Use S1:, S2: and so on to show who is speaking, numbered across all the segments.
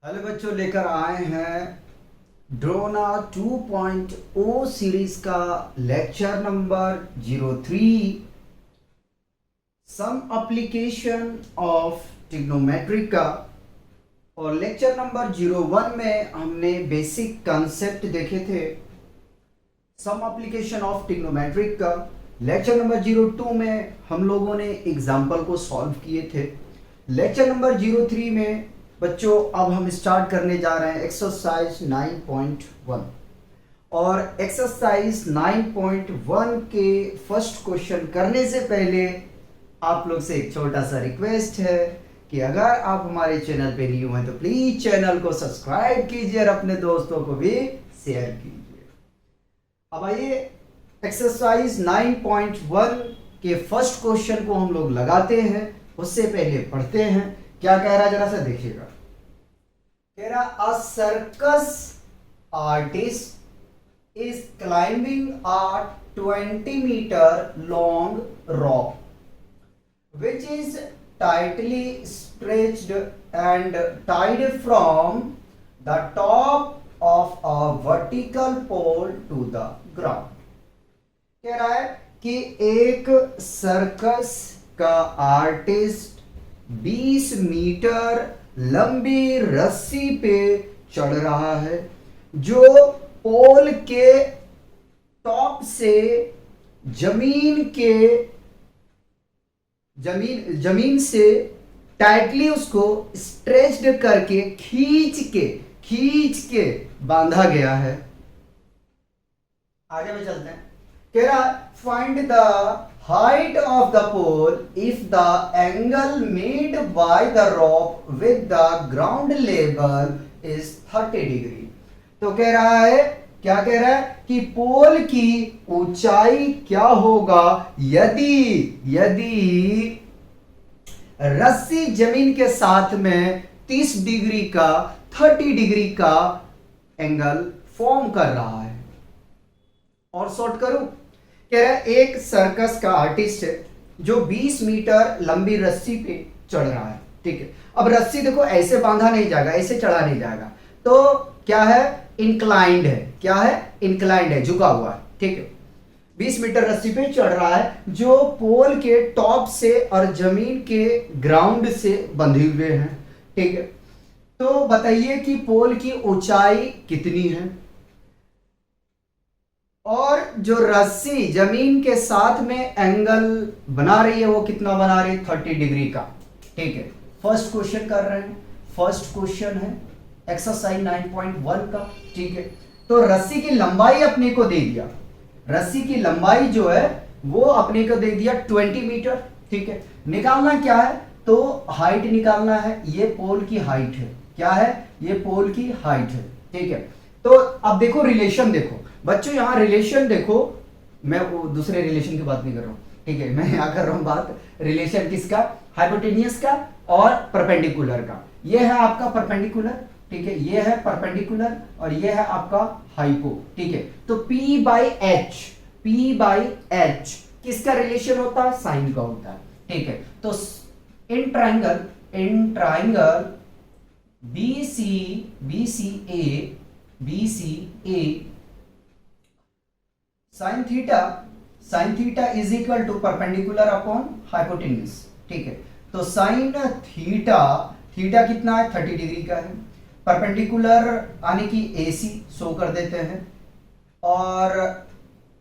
S1: Hello बच्चों, लेकर आए हैं ड्रोना 2.0 सीरीज का lecture number 03 some application of trigonometry का। और लेक्चर नंबर 01 में हमने बेसिक कंसेप्ट देखे थे सम एप्लीकेशन ऑफ ट्रिग्नोमेट्री का। लेक्चर नंबर 02 में हम लोगों ने एग्जाम्पल को सॉल्व किए थे। लेक्चर नंबर 03 में बच्चों अब हम स्टार्ट करने जा रहे हैं एक्सरसाइज 9.1। और एक्सरसाइज 9.1 के फर्स्ट क्वेश्चन करने से पहले आप लोग से एक छोटा सा रिक्वेस्ट है कि अगर आप हमारे चैनल पे न्यू हैं तो प्लीज चैनल को सब्सक्राइब कीजिए और अपने दोस्तों को भी शेयर कीजिए। अब आइए एक्सरसाइज 9.1 के फर्स्ट क्वेश्चन को हम लोग लगाते हैं। उससे पहले पढ़ते हैं क्या कह रहा है, जरा सा देखिएगा। कह रहा a circus artist is climbing a 20 metre long rope which is tightly stretched and tied from the top of a vertical pole to the ground। कह रहा है कि एक सर्कस का आर्टिस्ट 20 मीटर लंबी रस्सी पे चढ़ रहा है जो पोल के टॉप से जमीन से टाइटली उसको स्ट्रेच्ड करके खींच के बांधा गया है। आगे में चलते हैं। कह रहा find the height of the pole if the angle made by the rope with the ground level is 30 degree. तो कह रहा है, क्या कह रहा है कि पोल की ऊंचाई क्या होगा यदि रस्सी जमीन के साथ में 30 डिग्री का एंगल फॉर्म कर रहा है। और शॉर्ट करूं, कह रहा है एक सर्कस का आर्टिस्ट है जो 20 मीटर लंबी रस्सी पे चढ़ रहा है। ठीक है, अब रस्सी देखो ऐसे बांधा नहीं जाएगा, ऐसे चढ़ा नहीं जाएगा, तो क्या है इंक्लाइंड है। क्या है इंक्लाइंड है, झुका हुआ है। ठीक है, 20 मीटर रस्सी पे चढ़ रहा है जो पोल के टॉप से और जमीन के ग्राउंड से बंधे हुए हैं। ठीक है, तो बताइए कि पोल की ऊंचाई कितनी है और जो रस्सी जमीन के साथ में एंगल बना रही है वो कितना बना रही है, 30 डिग्री का। ठीक है, फर्स्ट क्वेश्चन कर रहे हैं। फर्स्ट क्वेश्चन है एक्सरसाइज 9.1 का। ठीक है, तो रस्सी की लंबाई अपने को दे दिया, रस्सी की लंबाई जो है वो अपने को दे दिया 20 मीटर। ठीक है, निकालना क्या है, तो हाइट निकालना है। ये पोल की हाइट है। क्या है, ये पोल की हाइट है। ठीक है, तो अब देखो रिलेशन, देखो बच्चों यहाँ रिलेशन देखो, मैं वो दूसरे रिलेशन की बात नहीं कर रहा हूं। ठीक है, मैं यहाँ कर रहा हूं बात रिलेशन किसका, हाइपोटेनियस का और परपेंडिकुलर का। ये है आपका परपेंडिकुलर। ठीक है, ये है परपेंडिकुलर और ये है आपका हाइपो। ठीक है, तो P बाई एच किसका रिलेशन होता है, साइन का होता है। ठीक है, तो in triangle BCA sine theta is equal to perpendicular upon hypotenuse. ठीक है, तो साइन थीटा कितना है, 30 डिग्री का है। परपेंडिकुलर आने की AC शो कर देते हैं। और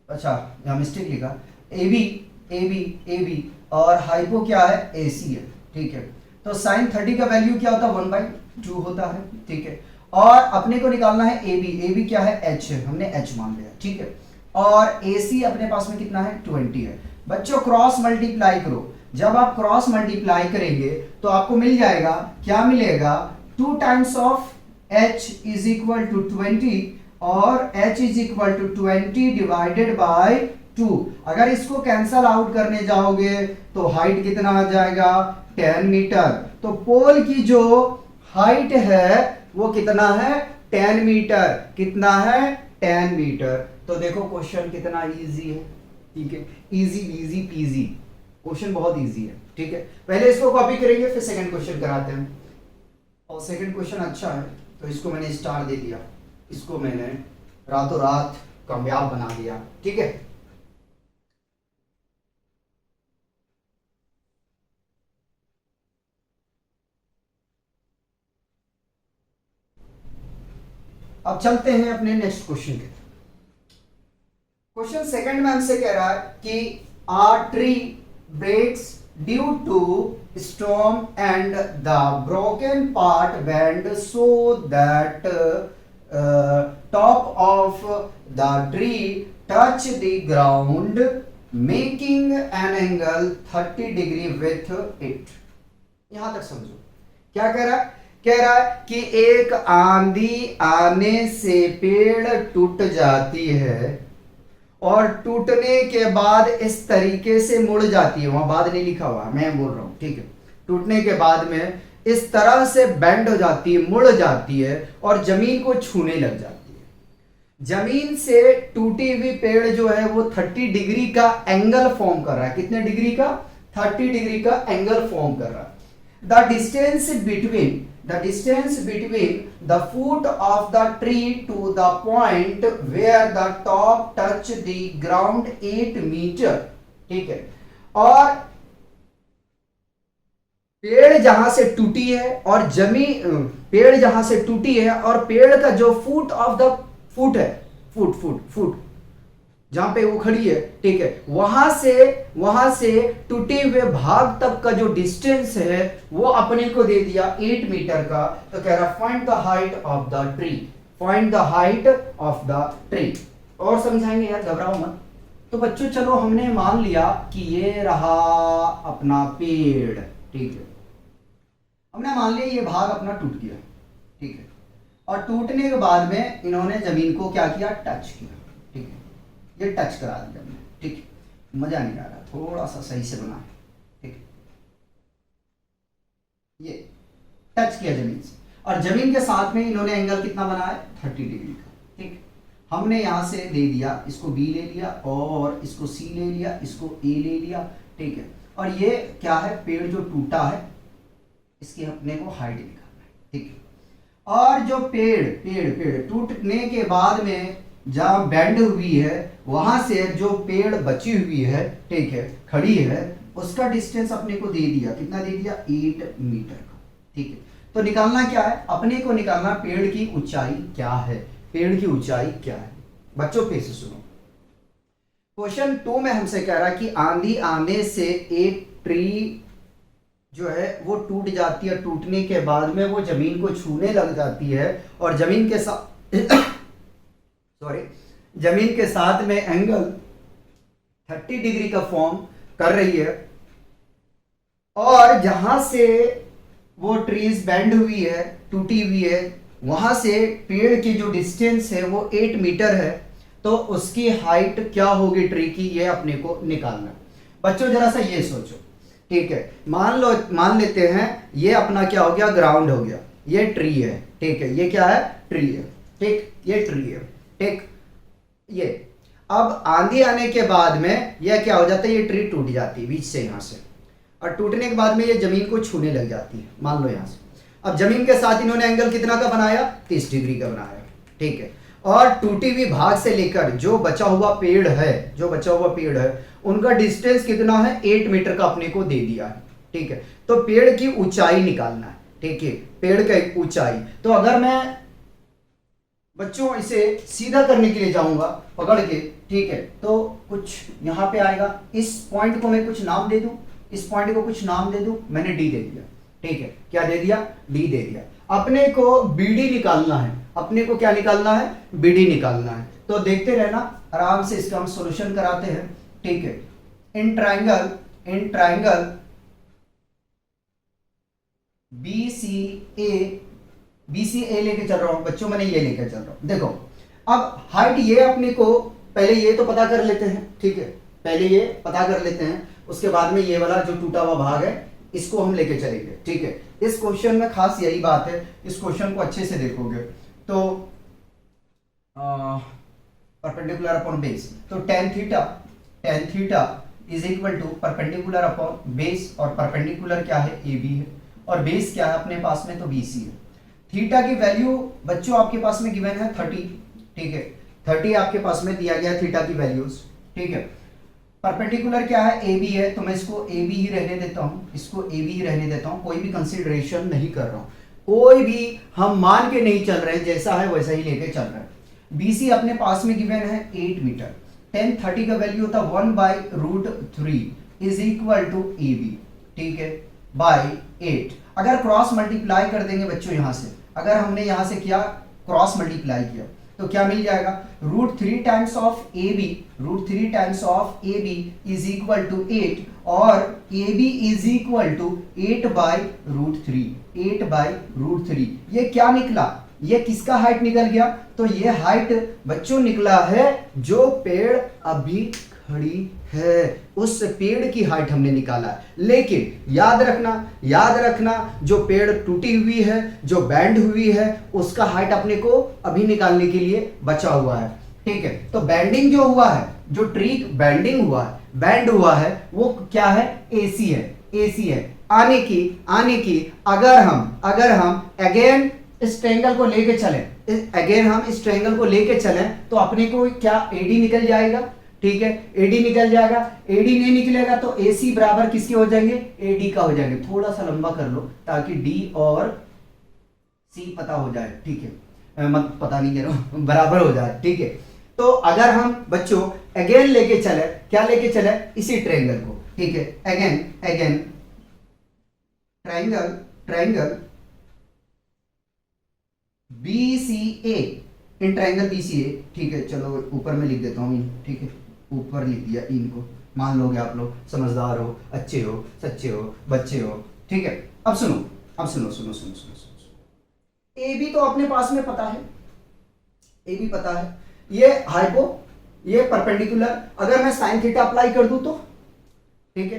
S1: अच्छा यहाँ मिस्टेक लिखा, AB और हाइपो क्या है, AC है। ठीक है, तो साइन 30 का वैल्यू क्या होता है, 1/2 होता है। ठीक है, और अपने को निकालना है AB क्या है, H है, हमने H मान लिया। ठीक है, और AC अपने पास में कितना है, 20 है। बच्चों क्रॉस मल्टीप्लाई करो, जब आप क्रॉस मल्टीप्लाई करेंगे तो आपको मिल जाएगा, क्या मिलेगा, 2 times of H is equal to 20 और H is equal to 20 divided by 2। अगर इसको कैंसल आउट करने जाओगे तो हाइट कितना आ जाएगा, 10 मीटर। तो पोल की जो हाइट है वो कितना है, 10 मीटर। कितना है, 10 मीटर। तो देखो क्वेश्चन कितना इजी है। ठीक है, इजी पीजी क्वेश्चन, बहुत इजी है। ठीक है, पहले इसको कॉपी करेंगे फिर सेकंड क्वेश्चन कराते हैं। और सेकंड क्वेश्चन अच्छा है तो इसको मैंने स्टार दे दिया, इसको मैंने रातों रात कामयाब बना दिया। ठीक है, अब चलते हैं अपने नेक्स्ट क्वेश्चन के। क्वेश्चन सेकंड में हमसे कह रहा है कि a tree breaks due to storm and the broken part bend so that top of the tree touch the ground making an angle 30 degree with it। यहां तक समझो क्या कह रहा है, कह रहा है कि एक आंधी आने से पेड़ टूट जाती है और टूटने के बाद इस तरीके से मुड़ जाती है, वहां बाद नहीं लिखा हुआ मैं बोल रहा हूं, ठीक है। टूटने के बाद में इस तरह से बेंड हो जाती है, मुड़ जाती है और जमीन को छूने लग जाती है। जमीन से टूटी हुई पेड़ जो है वो 30 डिग्री का एंगल फॉर्म कर रहा है। कितने डिग्री का? 30 डिग्री का एंगल फॉर्म कर रहा है। The distance between the foot of the tree to the point where the top touch the ground 8 metre. ठीक है, और पेड़ जहां से टूटी है और जमीन, पेड़ जहां से टूटी है और पेड़ का जो फुट ऑफ द फुट है, फुट जहां पे वो खड़ी है, ठीक है, वहां से टूटे हुए भाग तक का जो डिस्टेंस है वो अपने को दे दिया 8 मीटर का। तो कह रहा find the height of the tree, find the height of the tree. और समझाएंगे यार, घबराओ मत। तो बच्चों चलो हमने मान लिया कि ये रहा अपना पेड़, ठीक है, हमने मान लिया ये भाग अपना टूट गया, ठीक है, और टूटने के बाद में इन्होंने जमीन को क्या किया? टच किया, ठीक है, ये टच करा दिया हमने, ठीक है। मजा नहीं आ रहा, थोड़ा सा सही से बना, ठीक है, ये टच किया जमीन से और जमीन के साथ में इन्होंने एंगल कितना बनाया? 30 डिग्री का, ठीक। हमने यहां से दे दिया, इसको बी ले लिया और इसको सी ले लिया, इसको ए ले लिया, ठीक है। और ये क्या है? पेड़ जो टूटा है इसकी अपने को हाइट निकालना है, ठीक है। और जो पेड़ टूटने के बाद में जहां बेंड हुई है वहां से जो पेड़ बची हुई है, ठीक है, खड़ी है, उसका डिस्टेंस अपने को दे दिया, कितना दे दिया? 8 मीटर का, ठीक है। तो निकालना क्या है? अपने को निकालना पेड़ की ऊंचाई क्या है, पेड़ की ऊंचाई क्या है। बच्चों पे से सुनो, क्वेश्चन 2 में हमसे कह रहा है कि आंधी आने से एक ट्री जो है वो टूट जाती है, टूटने के बाद में वो जमीन को छूने लग जाती है और जमीन के साथ जमीन के साथ में एंगल 30 डिग्री का फॉर्म कर रही है। और जहां से वो ट्रीज बेंड हुई है, टूटी हुई है, वहां से पेड़ की जो डिस्टेंस है वो 8 मीटर है। तो उसकी हाइट क्या होगी ट्री की, ये अपने को निकालना। बच्चों जरा सा ये सोचो, ठीक है, मान लेते हैं ये अपना क्या हो गया? ग्राउंड हो गया, ये ट्री है, ठीक है, ये क्या है? ट्री है, ठीक, ये ट्री है, ठीक। ये अब आंधी आने के बाद में यह क्या हो जाता है? ये ट्री टूट जाती है बीच से, यहां से, और टूटने के बाद में ये जमीन को छूने लग जाती है, मान लो यहां से। अब जमीन के साथ इन्होंने एंगल कितना का बनाया? 30 डिग्री का बनाया, ठीक है। और टूटी हुई भाग से लेकर जो बचा हुआ पेड़ है, उनका डिस्टेंस कितना है? 8 मीटर का अपने को दे दिया है, ठीक है। तो पेड़ की ऊंचाई निकालना है, ठीक है, पेड़ की ऊंचाई। तो अगर मैं बच्चों इसे सीधा करने के लिए जाऊंगा पकड़ के, ठीक है, तो कुछ यहां पे आएगा। इस पॉइंट को मैं कुछ नाम दे दूं, इस पॉइंट को कुछ नाम दे दूं, मैंने डी दे दिया, ठीक है। क्या दे दिया? डी दे दिया। अपने को बीडी निकालना है, अपने को क्या निकालना है? बीडी निकालना है। तो देखते रहना, आराम से इसका हम सॉल्यूशन कराते हैं, ठीक है। इन ट्राइंगल BCA लेके चल रहा हूं बच्चों, मैंने ये लेके चल रहा हूं। देखो अब हाइट ये अपने को पहले ये तो पता कर लेते हैं, ठीक है, पहले ये पता कर लेते हैं, उसके बाद में ये वाला जो टूटा हुआ भाग है इसको हम लेके चलेंगे, ठीक है। इस क्वेश्चन में खास यही बात है, इस क्वेश्चन को अच्छे से देखोगे तो परपेंडिकुलर अपॉन बेस, तो tan theta is equal to perpendicular upon base, और परपेंडिकुलर क्या है? AB है, और बेस क्या है अपने पास में? तो BC है, थीटा की वैल्यू बच्चों आपके पास में गिवन है 30, ठीक है, 30 आपके पास में दिया गया थीटा की वैल्यूज, ठीक है। परपेंडिकुलर क्या है, ए बी है, तो मैं इसको ए बी ही रहने देता हूं, इसको ए बी ही रहने देता हूं, कोई भी कंसीडरेशन नहीं कर रहा हूं, कोई भी हम मान के नहीं चल रहे हैं, जैसा है वैसा ही लेके चल रहे हैं। बीसी अपने पास में गिवन है 8 मीटर, 10 30 का वैल्यू होता है 1/√3 is equal to A B, ठीक है, बाय 8। अगर क्रॉस मल्टीप्लाई कर देंगे बच्चों, यहां से अगर हमने यहां से किया क्रॉस मल्टीप्लाई किया तो क्या मिल जाएगा, √3 times of A B, √3 times of A B is equal to 8 और A B is equal to 8/√3, 8/√3। ये क्या निकला, ये किसका हाइट निकल गया, तो ये हाइट बच्चों निकला है जो पेड़ अभी खड़ी है उस पेड़ की हाइट हमने निकाला है। लेकिन याद रखना जो पेड़ टूटी हुई है, जो बैंड हुई है, उसका हाइट अपने को अभी निकालने के लिए बचा हुआ है, ठीक है। तो बैंडिंग जो हुआ है, जो ट्री बैंडिंग हुआ है, बैंड हुआ है, वो क्या है, एसी है, एसी है। आने की अगर हम अगेन इस ट्रायंगल को लेके चलें, तो अपने को क्या एडी निकल जाएगा, ठीक है, एडी निकल जाएगा। एडी नहीं निकलेगा तो एसी बराबर किसके हो जाएंगे, एडी का हो जाएंगे। थोड़ा सा लंबा कर लो ताकि डी और सी पता हो जाए, ठीक है, मत पता नहीं कह रहा हूं, बराबर हो जाए, ठीक है। तो अगर हम बच्चों अगेन लेके चले, क्या लेके चले, इसी ट्रायंगल को, ठीक है, again triangle BCA, in triangle BCA, ठीक है, चलो ऊपर में लिख देता हूं, ठीक है, ऊपर लिख दिया इनको, मान लोगे आप लोग समझदार हो, अच्छे हो, सच्चे हो, बच्चे हो, ठीक है। अब सुनो, ए बी तो अपने पास में पता है, ए बी पता है, ये हाइपो, ये परपेंडिकुलर, अगर मैं साइन थीटा अप्लाई कर दूं तो, ठीक है,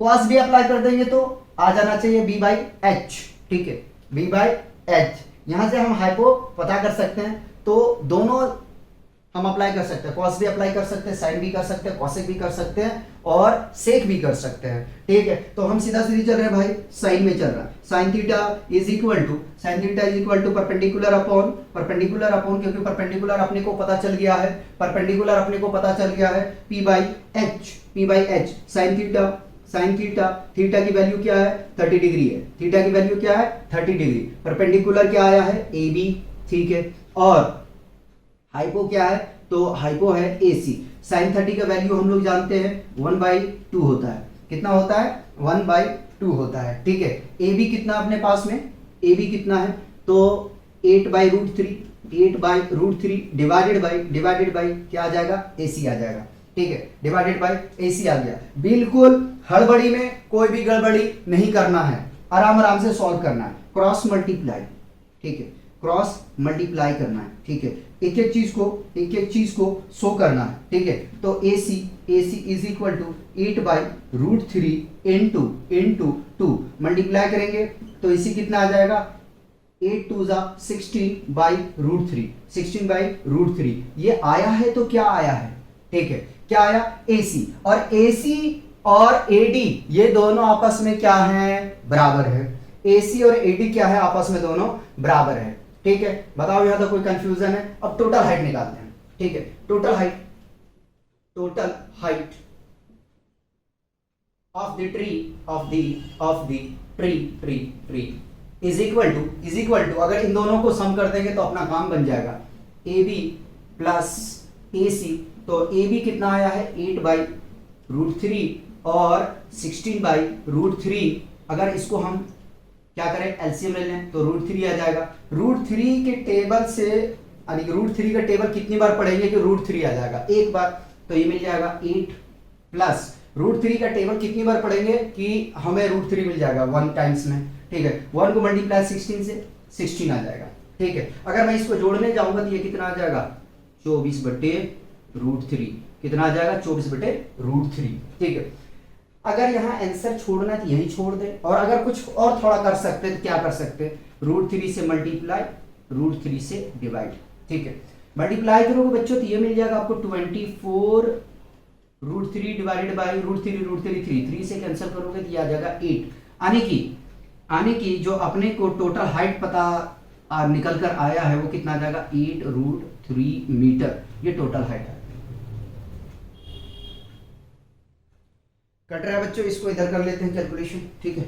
S1: कॉस भी अप्लाई कर देंगे तो आ जाना चाहिए b/h, ठीक है, b/h। यहां से हम हाइपो पता कर सकते हैं, तो दोनों हम अप्लाई कर सकते हैं, कॉस भी अप्लाई कर सकते हैं, साइन भी कर सकते हैं, कॉसेक भी कर सकते हैं और सेक भी कर सकते हैं, ठीक है। तो हम सीधा सीधी चल रहे हैं भाई, साइन में चल रहा है, sine theta is equal to perpendicular upon, क्योंकि परपेंडिकुलर अपने को पता चल गया है, p/h, साइन थीटा की वैल्यू क्या है, 30 डिग्री है, थीटा की वैल्यू क्या है, 30 डिग्री। परपेंडिकुलर क्या आया है, ए बी, ठीक है, और हाइपो क्या है, तो हाइपो है AC। साइन 30 का वैल्यू हम लोग जानते हैं 1/2 होता है, कितना होता है, 1/2 होता है, ठीक है। ए बी कितना अपने पास में, ए बी कितना है, तो 8/√3 डिवाइडेड बाई क्या आ जाएगा, AC आ जाएगा, ठीक है, डिवाइडेड बाई AC आ गया। बिल्कुल हड़बड़ी में कोई भी गड़बड़ी नहीं करना है, आराम से सॉल्व करना है, क्रॉस मल्टीप्लाई, ठीक है, क्रॉस मल्टीप्लाई करना है, ठीक है, एक एक चीज को शो करना है, ठीक है। तो AC is equal to 8/√3 into 2 multiply करेंगे तो AC कितना आ जाएगा, 8 2 16/√3, 16/√3। ये आया है तो क्या आया है, ठीक है, क्या आया, AC, और AC और AD ये दोनों आपस में क्या है, बराबर है। AC और AD क्या है, आपस में दोनों बराबर है, ठीक है। बताओ यहां तो कोई कंफ्यूजन है। अब टोटल हाइट निकालते हैं, ठीक है, total height of the tree is equal to, अगर इन दोनों को सम कर देंगे तो अपना काम बन जाएगा, AB प्लस AC। तो AB कितना आया है, 8/√3 और 16/√3। अगर इसको हम क्या करें, एलसीएम ले लें तो √3 आ जाएगा। √3 के टेबल से, यानी कि √3 का टेबल कितनी बार पढ़ेंगे कि √3 आ जाएगा, एक बार, तो ये मिल जाएगा 8 प्लस √3 का टेबल कितनी बार पढ़ेंगे कि हमें √3 मिल जाएगा 1 टाइम्स में, ठीक है, 1 को मल्टीप्लाई 16 से 16 आ जाएगा, ठीक है। अगर मैं इसको जोड़ने जाऊंगा तो ये कितना आ जाएगा, 24/√3, कितना आ जाएगा, 24/√3, ठीक है। अगर यहाँ आंसर छोड़ना है तो यही छोड़ दे, और अगर कुछ और थोड़ा कर सकते हैं तो क्या कर सकते हैं, √3 से मल्टीप्लाई, √3 से डिवाइड, ठीक है। मल्टीप्लाई करोगे बच्चों तो ये मिल जाएगा आपको 24√3 डिवाइडेड बाई √3 3 से कैंसिल करोगे तो ये आ जाएगा 8। आने की जो अपने को टोटल हाइट पता निकल कर आया है वो कितना आ जाएगा 8√3 मीटर, ये टोटल हाइट है। कट रहा है बच्चों, इसको इधर कर लेते हैं कैलकुलेशन, ठीक है।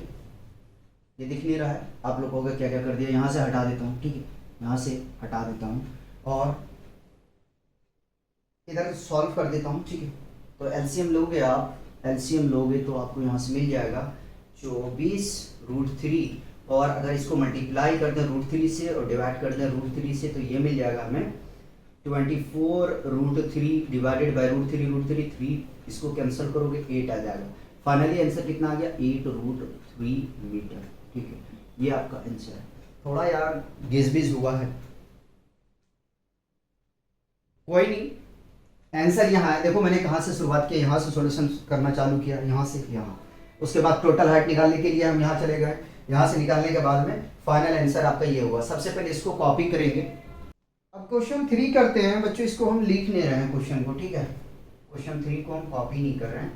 S1: ये दिख नहीं रहा है, आप लोगों को क्या क्या कर दिया, यहाँ से हटा देता हूँ, ठीक है, यहाँ से हटा देता हूँ और इधर सॉल्व कर देता हूँ, ठीक है। तो एलसीएम लोगे आप, एलसीएम लोगे तो आपको यहाँ से मिल जाएगा 24√3, और अगर इसको मल्टीप्लाई कर दें √3 से और डिवाइड कर दें √3 से तो ये मिल जाएगा हमें 24√3 डिवाइडेड बाई √3, 3 इसको कैंसिल करोगे 8 आ जाएगा। फाइनली आंसर कितना आ गया 8√3 मीटर, ठीक है। ये आपका आंसर है। थोड़ा यार गिजबिज हुआ है, कोई नहीं, आंसर यहाँ है। देखो मैंने कहाँ से शुरुआत की, यहाँ से सॉल्यूशन करना चालू किया, यहाँ से यहाँ, उसके बाद टोटल हाइट निकालने के लिए हम यहाँ चले गए, यहाँ से निकालने के बाद में फाइनल आंसर आपका ये हुआ। सबसे पहले इसको कॉपी करेंगे। अब क्वेश्चन 3 करते हैं बच्चों, इसको हम लिख नहीं रहे हैं क्वेश्चन को, ठीक है। क्वेश्चन 3 को हम कॉपी नहीं कर रहे हैं,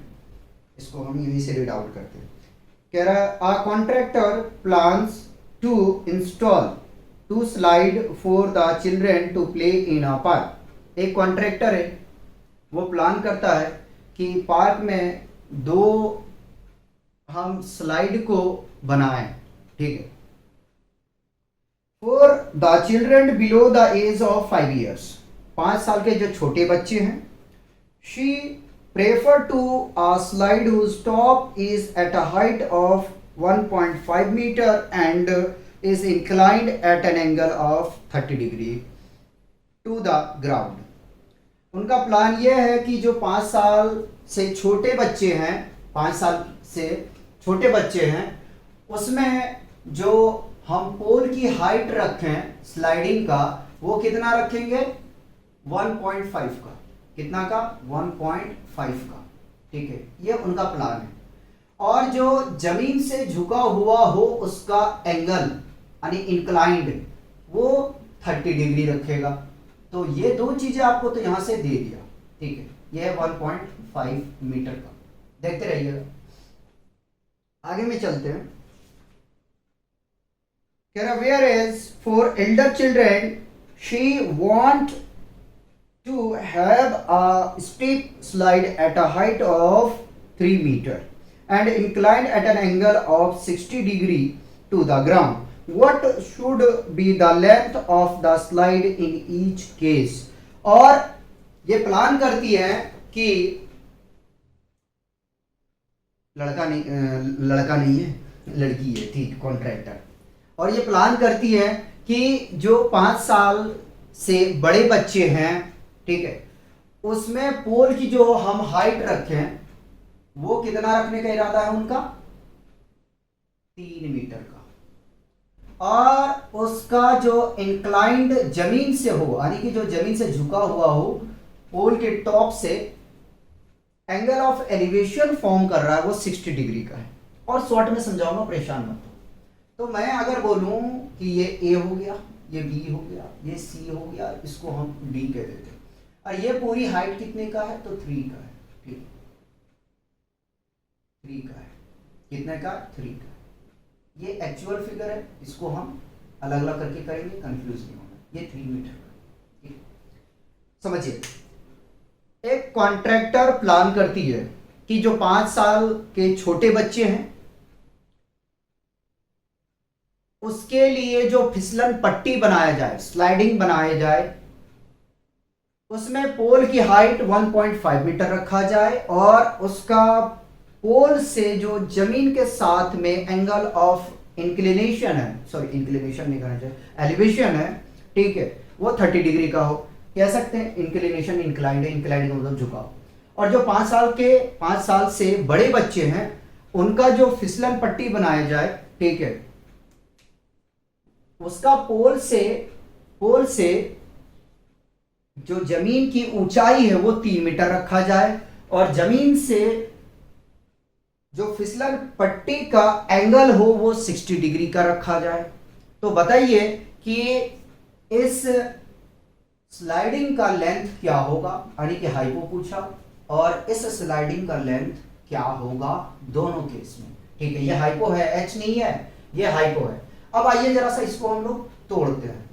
S1: इसको हम यहीं से रीड आउट करते हैं। कह रहा है a contractor plans to install 2 slide for the children to play in a park. एक कॉन्ट्रैक्टर है, वो प्लान करता है कि पार्क में 2 हम स्लाइड को बनाएं, ठीक है, for the children below the age of 5 years, 5 साल के जो छोटे बच्चे हैं। She prefer to a slide whose top is at a height of 1.5 metre and is inclined at an angle of 30 degree to the ground. उनका plan यह है कि जो 5 साल से छोटे बच्चे हैं, 5 साल से छोटे बच्चे हैं, उसमें जो हम पोल की हाइट रखें स्लाइडिंग का, वो कितना रखेंगे 1.5 का, कितना का 1.5 का, ठीक है। ये उनका प्लान है। और जो जमीन से झुका हुआ हो उसका एंगल यानी इंक्लाइंड वो 30 डिग्री रखेगा। तो ये 2 चीजें आपको तो यहां से दे दिया, ठीक है। ये है 1.5 मीटर का, देखते रहिएगा। आगे में चलते हैं। Whereas for elder children, she want to have a steep slide at a height of 3 meter and inclined at an angle of 60 degree to the ground. What should be the length of the slide in each case? और ये plan करती है कि लड़का नहीं है, लड़की है, ठीक, कॉन्ट्रैक्टर। और ये प्लान करती है कि जो 5 साल से बड़े बच्चे हैं, ठीक है, उसमें पोल की जो हम हाइट रखें वो कितना रखने का इरादा है उनका 3 मीटर का। और उसका जो इंक्लाइंड जमीन से हो, यानी कि जो जमीन से झुका हुआ हो, पोल के टॉप से एंगल ऑफ एलिवेशन फॉर्म कर रहा है वो 60 डिग्री का है। और शॉर्ट में समझाऊंगा, परेशान मत हो। तो मैं अगर बोलूं कि ये ए हो गया, ये बी हो गया, ये सी हो गया, इसको हम डी कह देते हैं, और ये पूरी हाइट कितने का है तो 3 का है, ठीक, 3 का है, कितने का 3 का। ये एक्चुअल फिगर है, इसको हम अलग अलग करके करेंगे, कंफ्यूज नहीं होना। ये 3 मीटर का, ठीक। समझिए, एक कॉन्ट्रैक्टर प्लान करती है कि जो 5 साल के छोटे बच्चे हैं उसके लिए जो फिसलन पट्टी बनाया जाए, स्लाइडिंग बनाया जाए, उसमें पोल की हाइट 1.5 मीटर रखा जाए और उसका पोल से जो जमीन के साथ में एंगल ऑफ इंक्लिनेशन है, सॉरी इंक्लिनेशन नहीं कहना चाहिए, एलिवेशन है, ठीक है, वो 30 डिग्री का हो। कह सकते हैं इंक्लिनेशन इंक्लाइंड है, इंक्लाइंड का मतलब झुकाव। और जो 5 साल से बड़े बच्चे हैं उनका जो फिसलन पट्टी बनाया जाए, ठीक है, उसका पोल से जो जमीन की ऊंचाई है वो 3 मीटर रखा जाए और जमीन से जो फिसलन पट्टी का एंगल हो वो 60 डिग्री का रखा जाए। तो बताइए कि इस स्लाइडिंग का लेंथ क्या होगा, यानी कि हाइपो पूछा, और इस स्लाइडिंग का लेंथ क्या होगा दोनों केस में, ठीक है। ये हाइपो है, एच नहीं है, ये हाइपो है। अब आइए जरा सा इसको हम लोग तोड़ते हैं।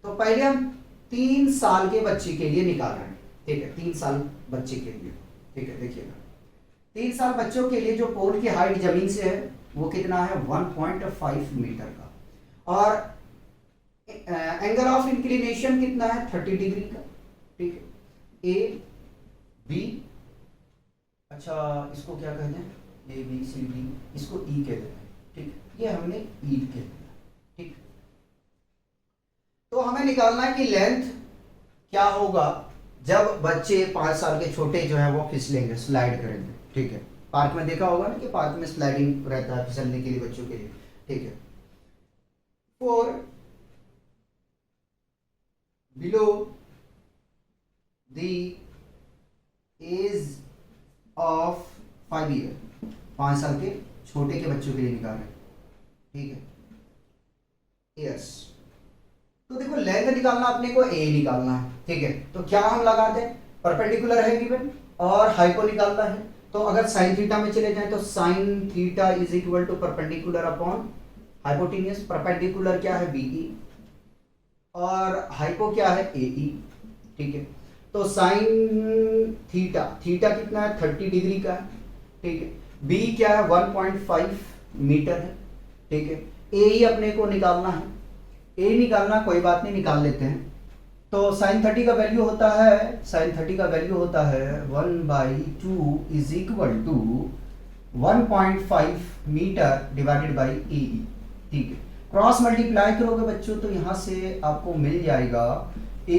S1: तो पहले हम 3 साल के बच्चे के लिए निकाल रहे हैं, ठीक है, 3 साल बच्चे के लिए, ठीक है। देखिएगा 3 साल बच्चों के लिए जो पोल की हाइट जमीन से है वो कितना है 1.5 मीटर का, और एंगल ऑफ इंक्लिनेशन कितना है 30 डिग्री का, ठीक है। ए बी, अच्छा इसको क्या कहते हैं, ए बी सी डी, इसको ई कहते हैं, ठीक, ये हमने ई कह दिया, ठीक। तो हमें निकालना है कि लेंथ क्या होगा जब बच्चे 5 साल के छोटे जो है वो फिसलेंगे, स्लाइड करेंगे, ठीक है। पार्क में देखा होगा ना कि पार्क में स्लाइडिंग रहता है फिसलने के लिए बच्चों के लिए, ठीक है। For below the age of 5 year, 5 साल के छोटे के बच्चों के लिए निकाल रहे हैं, ठीक है। यस, तो देखो लेंथ निकालना अपने को ए निकालना है, ठीक है। तो क्या हम लगाते हैं, परपेंडिकुलर है गिवन और हाइपो निकालना है, तो अगर साइन थीटा में चले जाएं तो sine theta is equal to perpendicular upon hypotenuse. Perpendicular क्या है बीई और हाइपो क्या है एई, ठीक है। तो साइन थीटा, थीटा कितना है 30 डिग्री का है, ठीक है। बी क्या है 1.5 मीटर है, ठीक है। ए ही अपने को निकालना है, ए निकालना कोई बात नहीं, निकाल लेते हैं। तो साइन 30 का वैल्यू होता है, साइन 30 का वैल्यू होता है 1/2 is equal to 1.5 meter divided by A, ठीक है। क्रॉस मल्टीप्लाई करोगे बच्चों तो यहां से आपको मिल जाएगा ए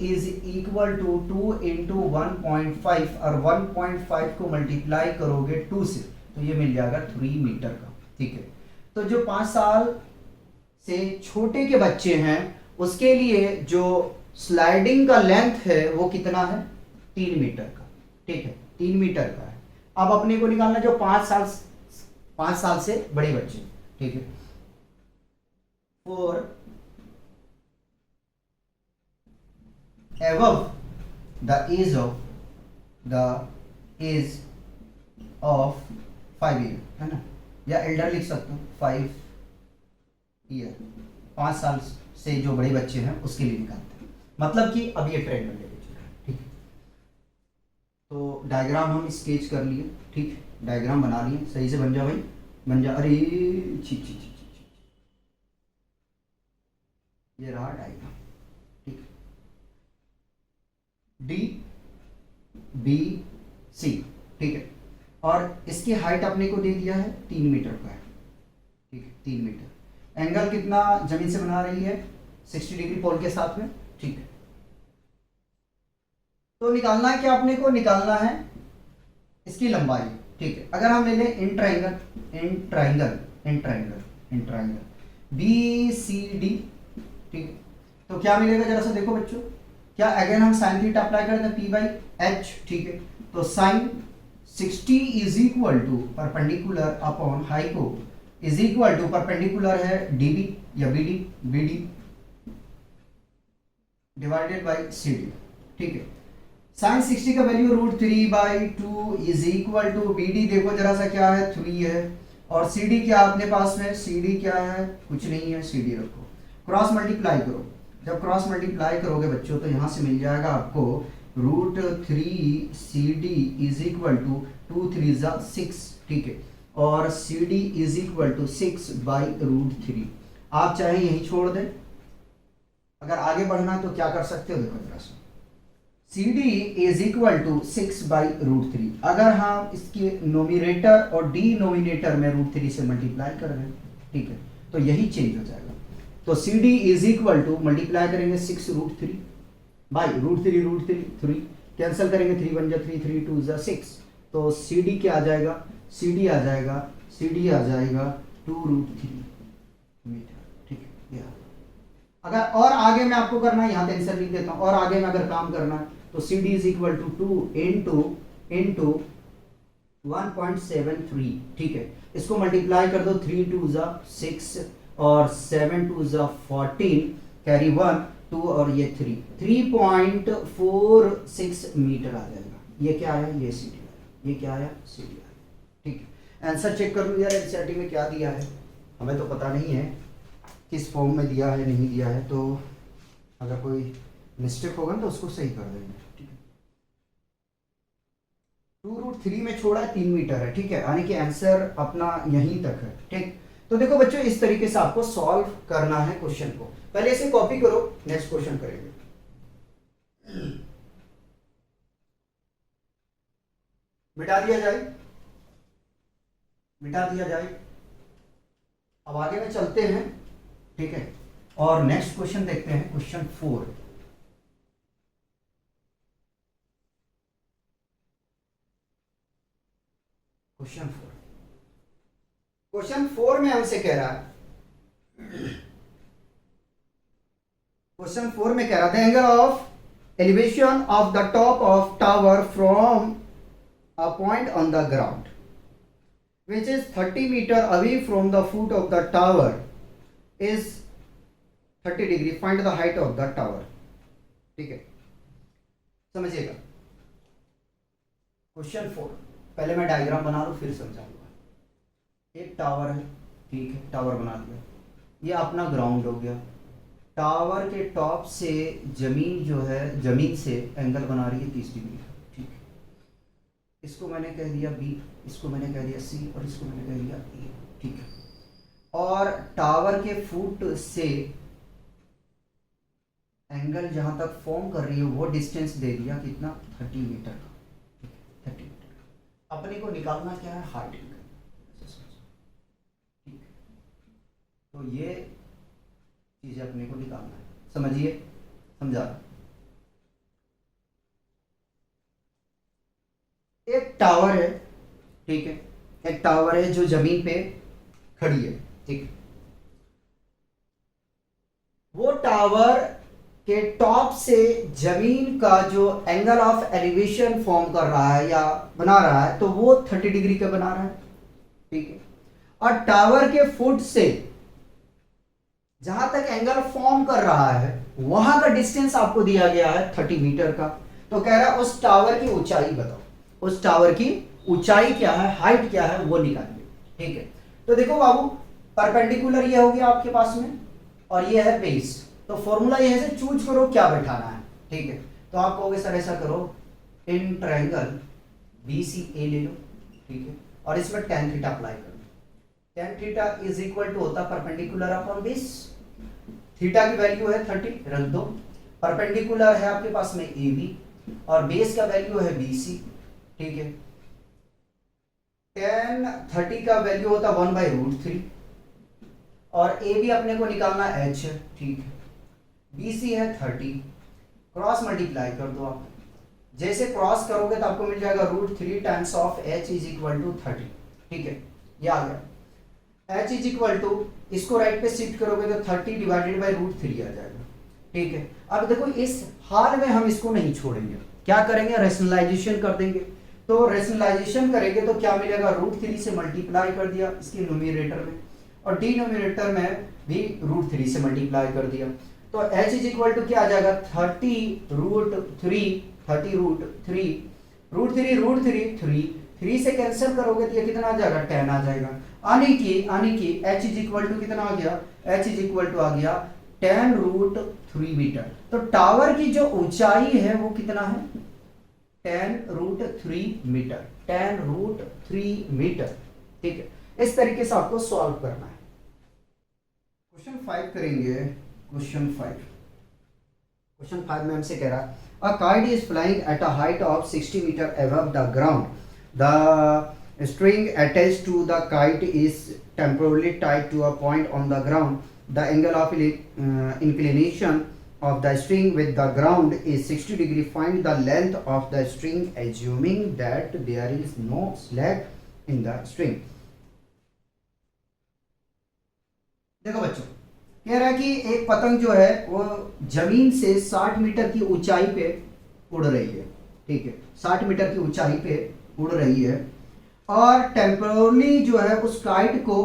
S1: इज इक्वल टू 2 इंटू 1.5 और 1.5 को मल्टीप्लाई करोगे 2 से तो ये मिल जाएगा 3 मीटर का, ठीक है। तो जो 5 साल से छोटे के बच्चे हैं उसके लिए जो स्लाइडिंग का लेंथ है वो कितना है 3 मीटर का, ठीक है, 3 मीटर का है। अब अपने को निकालना जो 5 साल से बड़े बच्चे, ठीक है। For above the age of 5 year, है ना, या एल्डर लिख सकते हो 5 ईयर, 5 साल से जो बड़े बच्चे हैं उसके लिए निकालते हैं, मतलब कि अब ये ट्रेंड लेके चल रहा है, ठीक है। तो डायग्राम हम स्केच कर लिए, ठीक, डायग्राम बना लिए, सही से बन जा भाई, बन जा। अरे छी छी छी, ये रहा डायग्राम, ठीक। डी बी सी, ठीक है, और इसकी हाइट अपने को दे दिया है 3 मीटर का है, ठीक है, 3 मीटर। एंगल कितना जमीन से बना रही है 60 डिग्री पोल के साथ में, ठीक है। तो निकालना है क्या अपने को, निकालना है इसकी लंबाई, ठीक है। अगर हम ले लें in triangle B C D, ठीक है, तो क्या मिलेगा जरा सा देखो बच्चों, क्या अगेन हम साइन थीटा अप्लाई करते हैं पी बाई एच, ठीक है। तो sine 60 is equal to perpendicular upon hypo is equal to perpendicular है डीबी या BD divided by C D, ठीक है। साइन 60 का value √3/2 is equal to BD, देखो जरा सा क्या है 3 है, और सी डी क्या अपने पास में, सी डी क्या है कुछ नहीं है, सी डी रखो, क्रॉस मल्टीप्लाई करो। जब क्रॉस मल्टीप्लाई करोगे बच्चों तो यहां से मिल जाएगा आपको √3 C D is equal to 2 3 6, ठीक है, और C D is equal to 6/√3। आप चाहे यही छोड़ दें, अगर आगे बढ़ना है तो क्या कर सकते हो, देखो जरा सा C D is equal to 6/√3। अगर हम इसके नोमिनेटर और डिनोमिनेटर में √3 से मल्टीप्लाई कर रहे हैं, ठीक है, तो यही चेंज हो जाएगा। तो C D is equal to multiply करेंगे 6√3 बाई √3 3 कैंसिल करेंगे, 3 1 3 3 2 6, तो सी डी क्या आ जाएगा, सी डी आ जाएगा 2√3 मीटर, ठीक है। अगर और आगे में आपको करना है, यहाँ पे आंसर लिख देता हूँ, और आगे में अगर काम करना है तो C D is equal to 2 into 1.73, ठीक है। इसको मल्टीप्लाई कर दो, 3 2 6 और 7 2 14, कैरी 1 2 और ये 3.46 मीटर आ जाएगा। ये क्या है, ये सी डी, ये क्या है सी डी, ठीक है। आंसर चेक कर लो यार, एनसीईआरटी में क्या दिया है, हमें तो पता नहीं है, किस फॉर्म में दिया है नहीं दिया है, तो अगर कोई मिस्टेक होगा ना तो उसको सही कर देंगे, ठीक है। 2√3 में छोड़ा है 3 मीटर है, ठीक है, यानी कि आंसर अपना यहीं तक है, ठीक। तो देखो बच्चों, इस तरीके से आपको सॉल्व करना है क्वेश्चन को। पहले इसे कॉपी करो, नेक्स्ट क्वेश्चन करेंगे। मिटा दिया जाए, मिटा दिया जाए। अब आगे में चलते हैं, ठीक है, और नेक्स्ट क्वेश्चन देखते हैं, क्वेश्चन 4। क्वेश्चन 4 में हमसे कह रहा है, क्वेश्चन 4 में कह रहा है, the angle of elevation of the top of tower from a point on the ground which is 30 meter away from the foot of the tower is 30 degree. Find the height of the tower. ठीक है, समझिएगा। Question 4, पहले मैं diagram बना लूं फिर समझाऊंगा। एक टावर है, ठीक है, टावर बना दिया, ये अपना ग्राउंड हो गया। टावर के टॉप से जमीन जो है, जमीन से एंगल बना रही है 30 डिग्री, ठीक है। इसको मैंने कह दिया बी, इसको मैंने कह दिया सी, और इसको मैंने कह दिया ए, ठीक है। और टावर के फुट से एंगल जहां तक फॉर्म कर रही है वो डिस्टेंस दे दिया कितना, 30 मीटर का, ठीक है, 30 मीटर। अपने को निकालना क्या है, हाइट निकालना, ठीक है। तो ये चीजें अपने को निकालना है, समझिए, समझा। एक टावर है, ठीक है, एक टावर है जो जमीन पे खड़ी है, ठीक। वो टावर के टॉप से जमीन का जो एंगल ऑफ एलिवेशन फॉर्म कर रहा है या बना रहा है, तो वो 30 डिग्री का बना रहा है, ठीक है। और टावर के फुट से जहां तक एंगल फॉर्म कर रहा है वहां का डिस्टेंस आपको दिया गया है 30 मीटर का। तो कह रहा है उस टावर की ऊंचाई बताओ, उस टावर की ऊंचाई क्या है, हाइट क्या है, वो निकालिए, ठीक है। तो देखो बाबू, परपेंडिकुलर ये हो गया आपके पास में, और ये है बेस। तो फॉर्मूला ये है, चूज करो क्या बैठाना है, ठीक है। तो आप कहोगे सर ऐसा करो, इन ट्रायंगल BCA ले लो, ठीक है, और इसमें tan थीटा अप्लाई कर लो। tan theta is equal to होता परपेंडिकुलर अपॉन बेस। थीटा की वैल्यू है 30, रख दो। परपेंडिकुलर है आपके पास में AB, और बेस का वैल्यू है BC, ठीक है। tan 30 का वैल्यू होता 1/√3, और ए भी अपने को निकालना h है, ठीक है। BC है 30, क्रॉस मल्टीप्लाई कर दो आप। जैसे क्रॉस करोगे तो आपको मिल जाएगा √3 times of h is equal to 30, ठीक है, ये आ गया। h इज इक्वल टू, इसको राइट पे शिफ्ट करोगे तो 30 डिवाइडेड बाय √3 आ जाएगा, ठीक है। अब देखो इस हाल में हम इसको नहीं छोड़ेंगे, क्या करेंगे, रेशनलाइजेशन कर देंगे। तो रेशनलाइजेशन करेंगे तो क्या मिलेगा, √3 से मल्टीप्लाई कर दिया इसके न्यूमरेटर में, और डिनोमिनेटर में भी √3 से मल्टीप्लाई कर दिया। तो h इज इक्वल टू क्या आ जाएगा, 30√3, 3 से कैंसिल करोगे तो ये कितना आ जाएगा, 10 आ जाएगा। आने की h इज इक्वल टू कितना आ गया, h इज इक्वल टू आ गया 10√3 मीटर। तो टावर की जो ऊंचाई है वो कितना है, 10√3 मीटर, 10√3 मीटर, ठीक है। इस तरीके से आपको सॉल्व करना है। क्वेश्चन 5 करेंगे। क्वेश्चन 5 में हमसे कह रहा, a kite is flying at a height of 60 metre above the ground, the string attached to the kite is temporarily tied to a point on the ground, the angle of inclination of the string with the ground is 60 degree. Find the length of the string assuming that there is no slack in the string. देखो बच्चों, कह रहा है कि एक पतंग जो है वो जमीन से 60 मीटर की ऊंचाई पे उड़ रही है, ठीक है, 60 मीटर की ऊंचाई पे उड़ रही है, और टेम्पोरली जो है उस काइट को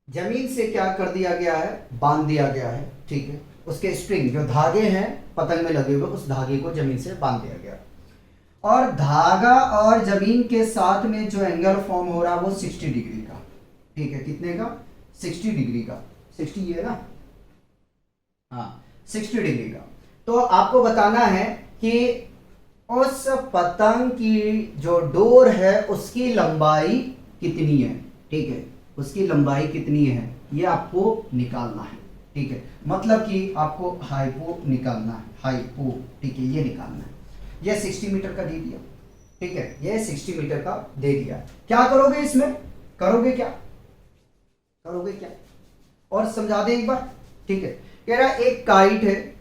S1: जमीन से क्या कर दिया गया है, बांध दिया गया है, ठीक है। उसके स्ट्रिंग जो धागे हैं पतंग में लगे हुए, उस धागे को जमीन से बांध दिया गया, और धागा और जमीन के साथ में जो एंगल फॉर्म हो रहा है वो 60 डिग्री का, ठीक है। कितने का, 60 डिग्री का, 60 ये है ना, हाँ 60 डिग्री का। तो आपको बताना है कि उस पतंग की जो डोर है उसकी लंबाई कितनी है, ठीक है, उसकी लंबाई कितनी है ये आपको निकालना है, ठीक है, मतलब कि आपको हाइपो निकालना है, हाइपो, ठीक है, ये निकालना है। ये 60 मीटर का दे दिया, ठीक है, ये 60 मीटर का दे दिया। क्या करोगे इसमें, करोगे क्या, करोगे क्या, और समझा दे एक बार, ठीक है। कह रहा एक काइट है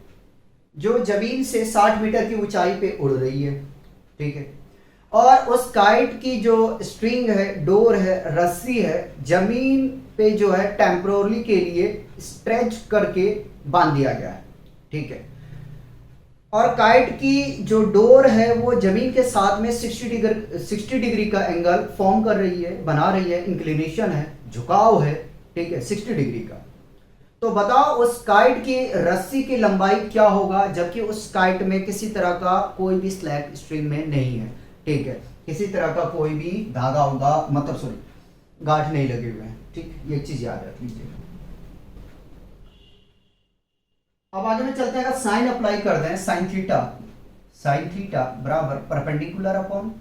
S1: जो जमीन से 60 मीटर की ऊंचाई पे उड़ रही है, ठीक है, और उस काइट की जो स्ट्रिंग है, डोर है, रस्सी है, जमीन पे जो है टेम्पोरली के लिए स्ट्रेच करके बांध दिया गया है, ठीक है, और काइट की जो डोर है वो जमीन के साथ में 60 डिग्री का एंगल फॉर्म कर रही है, बना रही है, इंक्लिनेशन है, झुकाव है, ठीक है, 60 डिग्री का। तो बताओ उस काइट की रस्सी की लंबाई क्या होगा, जबकि उस काइट में किसी तरह का कोई भी स्लैक स्ट्रिंग में नहीं है, ठीक है, किसी तरह का कोई भी धागा होगा, मतलब सॉरी गांठ नहीं लगे हुए हैं, ठीक, ये चीज याद रख लीजिए। अब आगे में चलते हैं, अगर साइन अप्लाई कर दें, साइन थीटा, साइन थीटा बराबर perpendicular upon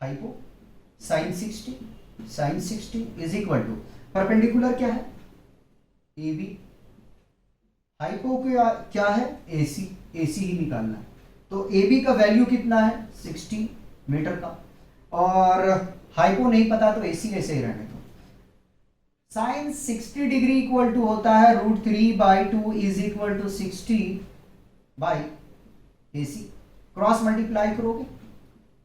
S1: hypo sine 60, sine 60 is equal to perpendicular क्या है ए बी, हाइपो क्या है ए सी, ए सी ही निकालना है। तो ए बी का वैल्यू कितना है 60 मीटर का, और हाइपो नहीं पता तो ए सी ऐसे ही रहने दो। साइन 60 डिग्री इक्वल टू होता है √3/2 is equal to 60 by A C. Cross multiply करोगे,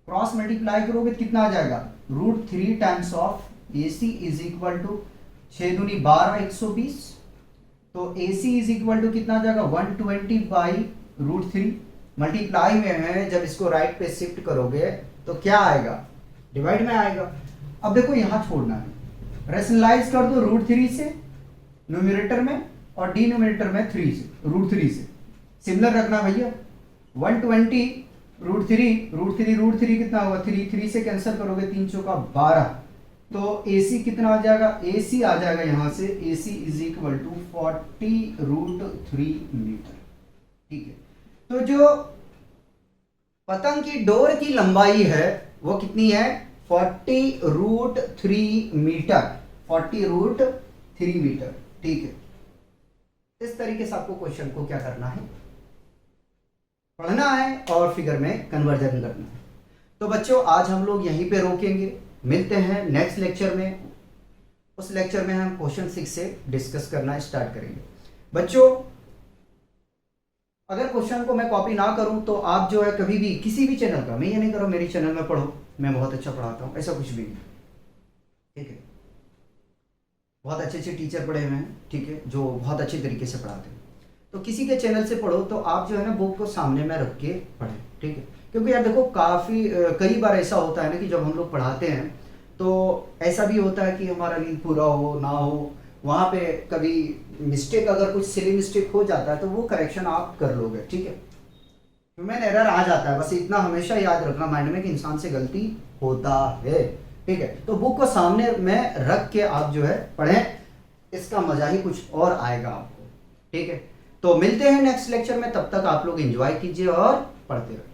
S1: क्रॉस मल्टीप्लाई करोगे कितना आ जाएगा, √3 times of A C is equal to 6 दूनी 12 120, तो A C is equal to कितना आ जाएगा 120 बाई √3, मल्टीप्लाई में है, जब इसको राइट पे शिफ्ट करोगे तो क्या आएगा, डिवाइड में आएगा। अब देखो यहां छोड़ना है, रेशनलाइज कर दो √3 से न्यूमरेटर में और डिनोमिनेटर में 3 से, √3 से सिमिलर रखना भैया। 120 √3 कितना होगा 3 से कैंसिल करोगे 3 चौका 12, तो AC कितना आ जाएगा, AC आ जाएगा यहां से AC is equal to 40√3 metre, ठीक है। तो जो पतंग की डोर की लंबाई है वो कितनी है 40√3 मीटर, 40√3 मीटर, ठीक है। इस तरीके से आपको क्वेश्चन को क्या करना है, पढ़ना है और फिगर में कन्वर्जन करना है। तो बच्चों आज हम लोग यहीं पे रोकेंगे, मिलते हैं नेक्स्ट लेक्चर में। उस लेक्चर में हम क्वेश्चन 6 से डिस्कस करना स्टार्ट करेंगे। बच्चों अगर क्वेश्चन को मैं कॉपी ना करूं तो आप जो है कभी भी किसी भी चैनल का, मैं ये नहीं करो मेरी चैनल में पढ़ो मैं बहुत अच्छा पढ़ाता हूं, ऐसा कुछ भी नहीं, ठीक है। बहुत अच्छे अच्छे टीचर पढ़े हुए हैं, ठीक है, जो बहुत अच्छे तरीके से पढ़ाते हैं। तो किसी के चैनल से पढ़ो तो आप जो है ना बुक को सामने में रख के पढ़ें, ठीक है। क्योंकि यार देखो कई बार ऐसा होता है ना कि जब हम लोग पढ़ाते हैं तो ऐसा भी होता है कि हमारा नींद पूरा हो ना हो, वहाँ पे कभी मिस्टेक, अगर कुछ सिली मिस्टेक हो जाता है तो वो करेक्शन आप कर लोगे, ठीक है। ह्यूमन एरर आ जाता है, बस इतना हमेशा याद रखना माइंड में कि इंसान से गलती होता है, ठीक है। तो बुक को सामने में रख के आप जो है पढ़ें, इसका मजा ही कुछ और आएगा आपको, ठीक है। तो मिलते हैं नेक्स्ट लेक्चर में, तब तक आप लोग एंजॉय कीजिए और पढ़ते रहिए।